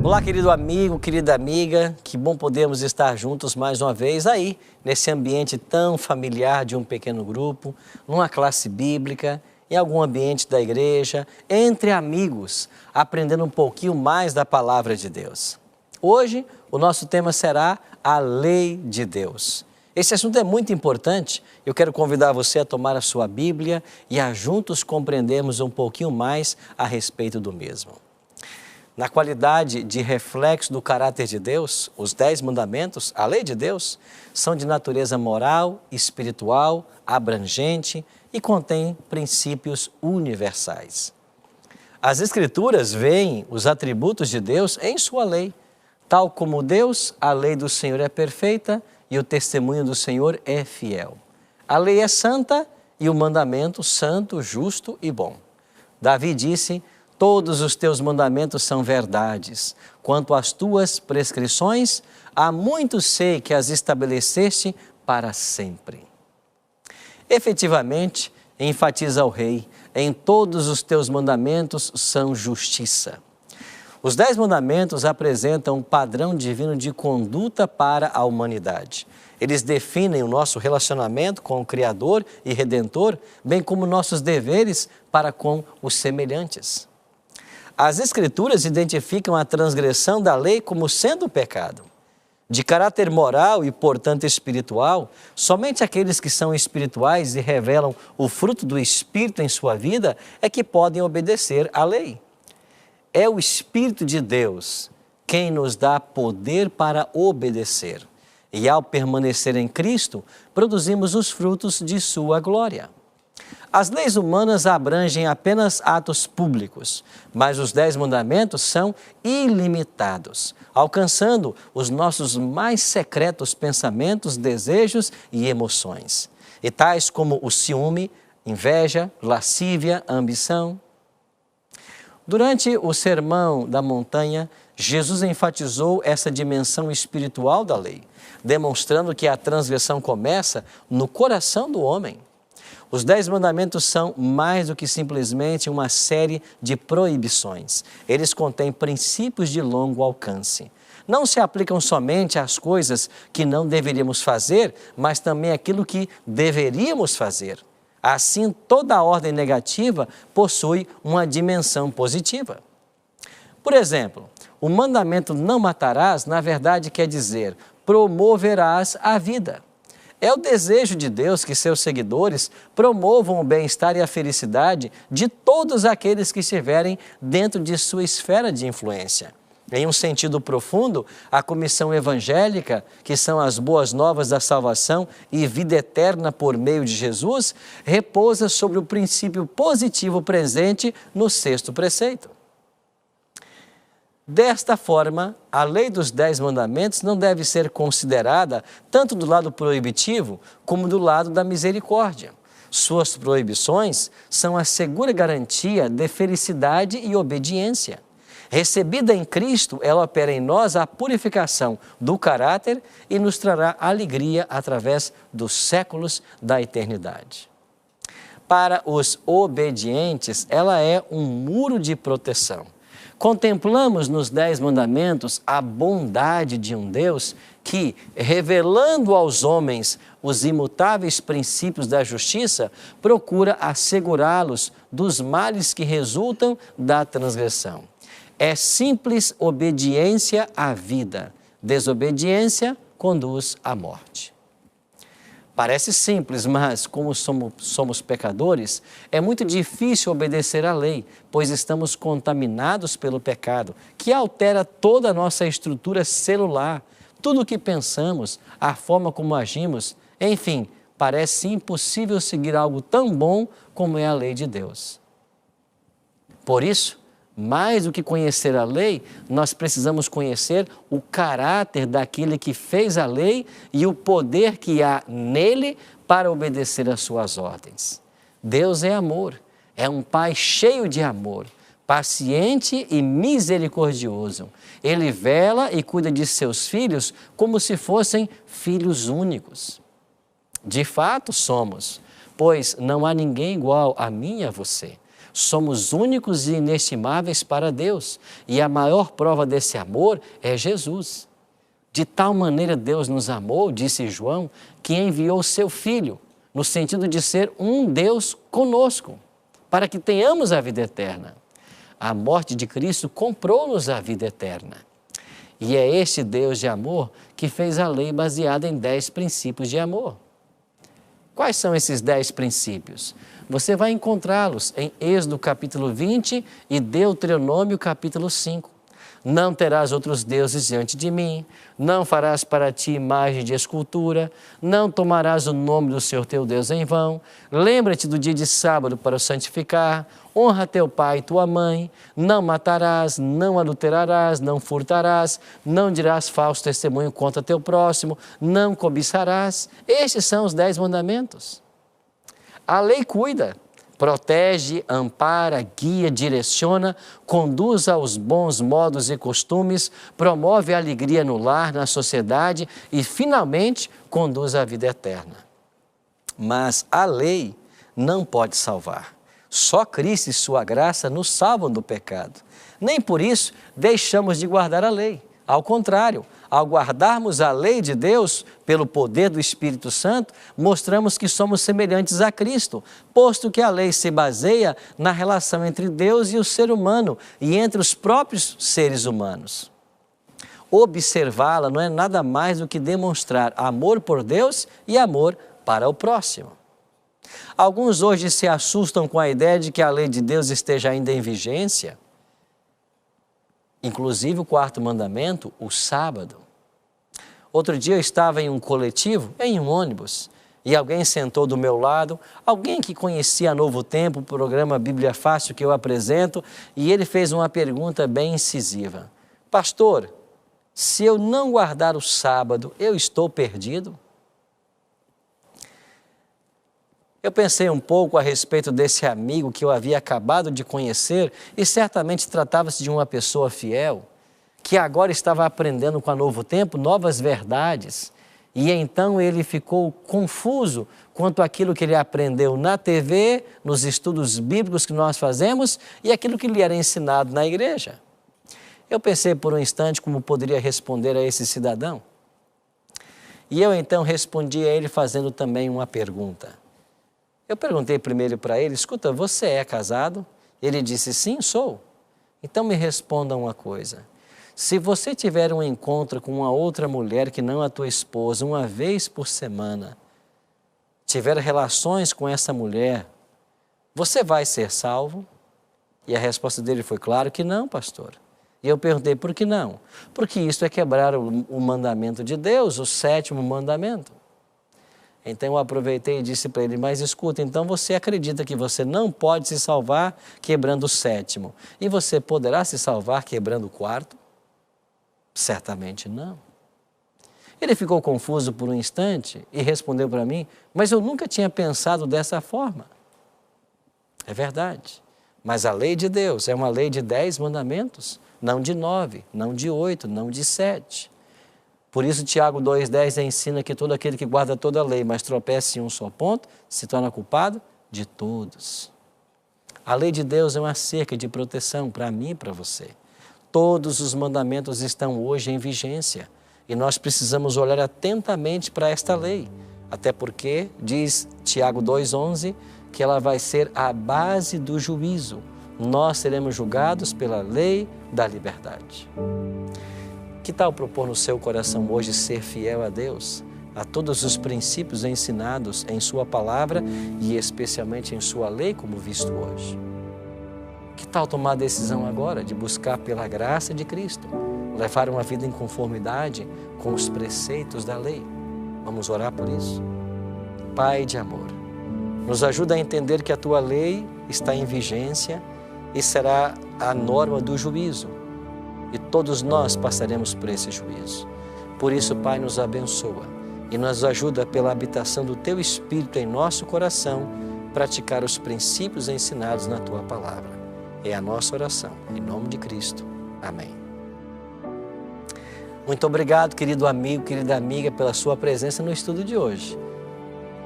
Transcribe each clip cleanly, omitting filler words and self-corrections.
Olá, querido amigo, querida amiga, que bom podermos estar juntos mais uma vez aí, nesse ambiente tão familiar de um pequeno grupo, numa classe bíblica, em algum ambiente da igreja, entre amigos, aprendendo um pouquinho mais da palavra de Deus. Hoje, o nosso tema será a lei de Deus. Esse assunto é muito importante, eu quero convidar você a tomar a sua Bíblia e a juntos compreendermos um pouquinho mais a respeito do mesmo. Na qualidade de reflexo do caráter de Deus, os 10 mandamentos, a lei de Deus, são de natureza moral, espiritual, abrangente e contêm princípios universais. As Escrituras veem os atributos de Deus em sua lei. Tal como Deus, a lei do Senhor é perfeita e o testemunho do Senhor é fiel. A lei é santa e o mandamento santo, justo e bom. Davi disse: todos os teus mandamentos são verdades. Quanto às tuas prescrições, há muito sei que as estabeleceste para sempre. Efetivamente, enfatiza o rei, em todos os teus mandamentos são justiça. Os 10 mandamentos apresentam um padrão divino de conduta para a humanidade. Eles definem o nosso relacionamento com o Criador e Redentor, bem como nossos deveres para com os semelhantes. As Escrituras identificam a transgressão da lei como sendo pecado. De caráter moral e, portanto, espiritual, somente aqueles que são espirituais e revelam o fruto do Espírito em sua vida é que podem obedecer à lei. É o Espírito de Deus quem nos dá poder para obedecer. E ao permanecer em Cristo, produzimos os frutos de sua glória. As leis humanas abrangem apenas atos públicos, mas os 10 mandamentos são ilimitados, alcançando os nossos mais secretos pensamentos, desejos e emoções, e tais como o ciúme, inveja, lascívia, ambição. Durante o Sermão da Montanha, Jesus enfatizou essa dimensão espiritual da lei, demonstrando que a transgressão começa no coração do homem. Os 10 mandamentos são mais do que simplesmente uma série de proibições. Eles contêm princípios de longo alcance. Não se aplicam somente às coisas que não deveríamos fazer, mas também àquilo que deveríamos fazer. Assim, toda a ordem negativa possui uma dimensão positiva. Por exemplo, o mandamento não matarás, na verdade, quer dizer promoverás a vida. É o desejo de Deus que seus seguidores promovam o bem-estar e a felicidade de todos aqueles que estiverem dentro de sua esfera de influência. Em um sentido profundo, a comissão evangélica, que são as boas novas da salvação e vida eterna por meio de Jesus, repousa sobre o princípio positivo presente no 6º preceito. Desta forma, a lei dos 10 mandamentos não deve ser considerada tanto do lado proibitivo como do lado da misericórdia. Suas proibições são a segura garantia de felicidade e obediência. Recebida em Cristo, ela opera em nós a purificação do caráter e nos trará alegria através dos séculos da eternidade. Para os obedientes, ela é um muro de proteção. Contemplamos nos 10 mandamentos a bondade de um Deus que, revelando aos homens os imutáveis princípios da justiça, procura assegurá-los dos males que resultam da transgressão. É simples obediência à vida, desobediência conduz à morte. Parece simples, mas como somos pecadores, é muito difícil obedecer à lei, pois estamos contaminados pelo pecado, que altera toda a nossa estrutura celular, tudo o que pensamos, a forma como agimos, enfim, parece impossível seguir algo tão bom como é a lei de Deus. Por isso, mais do que conhecer a lei, nós precisamos conhecer o caráter daquele que fez a lei e o poder que há nele para obedecer às suas ordens. Deus é amor, é um Pai cheio de amor, paciente e misericordioso. Ele vela e cuida de seus filhos como se fossem filhos únicos. De fato somos, pois não há ninguém igual a mim e a você. Somos únicos e inestimáveis para Deus, e a maior prova desse amor é Jesus. De tal maneira Deus nos amou, disse João, que enviou seu Filho, no sentido de ser um Deus conosco, para que tenhamos a vida eterna. A morte de Cristo comprou-nos a vida eterna. E é este Deus de amor que fez a lei baseada em 10 princípios de amor. Quais são esses 10 princípios? Você vai encontrá-los em Êxodo capítulo 20 e Deuteronômio capítulo 5. Não terás outros deuses diante de mim, não farás para ti imagem de escultura, não tomarás o nome do Senhor teu Deus em vão, lembra-te do dia de sábado para o santificar, honra teu pai e tua mãe, não matarás, não adulterarás, não furtarás, não dirás falso testemunho contra teu próximo, não cobiçarás. Estes são os 10 mandamentos. A lei cuida, protege, ampara, guia, direciona, conduz aos bons modos e costumes, promove a alegria no lar, na sociedade e, finalmente, conduz à vida eterna. Mas a lei não pode salvar. Só Cristo e sua graça nos salvam do pecado. Nem por isso deixamos de guardar a lei. Ao contrário, ao guardarmos a lei de Deus pelo poder do Espírito Santo, mostramos que somos semelhantes a Cristo, posto que a lei se baseia na relação entre Deus e o ser humano e entre os próprios seres humanos. Observá-la não é nada mais do que demonstrar amor por Deus e amor para o próximo. Alguns hoje se assustam com a ideia de que a lei de Deus esteja ainda em vigência. Inclusive o 4º mandamento, o sábado. Outro dia eu estava em um coletivo, em um ônibus, e alguém sentou do meu lado, alguém que conhecia a Novo Tempo, o programa Bíblia Fácil que eu apresento, e ele fez uma pergunta bem incisiva. Pastor, se eu não guardar o sábado, eu estou perdido? Eu pensei um pouco a respeito desse amigo que eu havia acabado de conhecer e certamente tratava-se de uma pessoa fiel, que agora estava aprendendo com a Novo Tempo novas verdades. E então ele ficou confuso quanto àquilo que ele aprendeu na TV, nos estudos bíblicos que nós fazemos e aquilo que lhe era ensinado na igreja. Eu pensei por um instante como poderia responder a esse cidadão. E eu então respondi a ele fazendo também uma pergunta. Eu perguntei primeiro para ele, escuta, você é casado? Ele disse, sim, sou. Então me responda uma coisa. Se você tiver um encontro com uma outra mulher que não a tua esposa, uma vez por semana, tiver relações com essa mulher, você vai ser salvo? E a resposta dele foi, claro que não, pastor. E eu perguntei, por que não? Porque isso é quebrar o mandamento de Deus, o 7º mandamento. Então eu aproveitei e disse para ele, mas escuta, então você acredita que você não pode se salvar quebrando o 7º, e você poderá se salvar quebrando o 4º? Certamente não. Ele ficou confuso por um instante e respondeu para mim, mas eu nunca tinha pensado dessa forma. É verdade, mas a lei de Deus é uma lei de 10 mandamentos, não de 9, não de 8, não de 7. Por isso, Tiago 2,10 ensina que todo aquele que guarda toda a lei, mas tropeça em um só ponto, se torna culpado de todos. A lei de Deus é uma cerca de proteção para mim e para você. Todos os mandamentos estão hoje em vigência e nós precisamos olhar atentamente para esta lei, até porque, diz Tiago 2,11, que ela vai ser a base do juízo. Nós seremos julgados pela lei da liberdade. Que tal propor no seu coração hoje ser fiel a Deus, a todos os princípios ensinados em sua palavra e especialmente em sua lei, como visto hoje? Que tal tomar a decisão agora de buscar pela graça de Cristo, levar uma vida em conformidade com os preceitos da lei? Vamos orar por isso? Pai de amor, nos ajuda a entender que a Tua lei está em vigência e será a norma do juízo. E todos nós passaremos por esse juízo. Por isso, Pai, nos abençoa e nos ajuda pela habitação do Teu Espírito em nosso coração, praticar os princípios ensinados na Tua Palavra. É a nossa oração, em nome de Cristo. Amém. Muito obrigado, querido amigo, querida amiga, pela sua presença no estudo de hoje.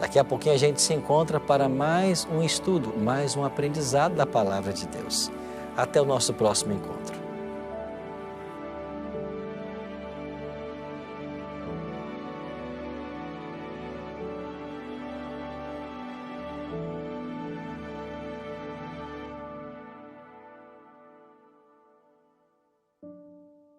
Daqui a pouquinho a gente se encontra para mais um estudo, mais um aprendizado da Palavra de Deus. Até o nosso próximo encontro.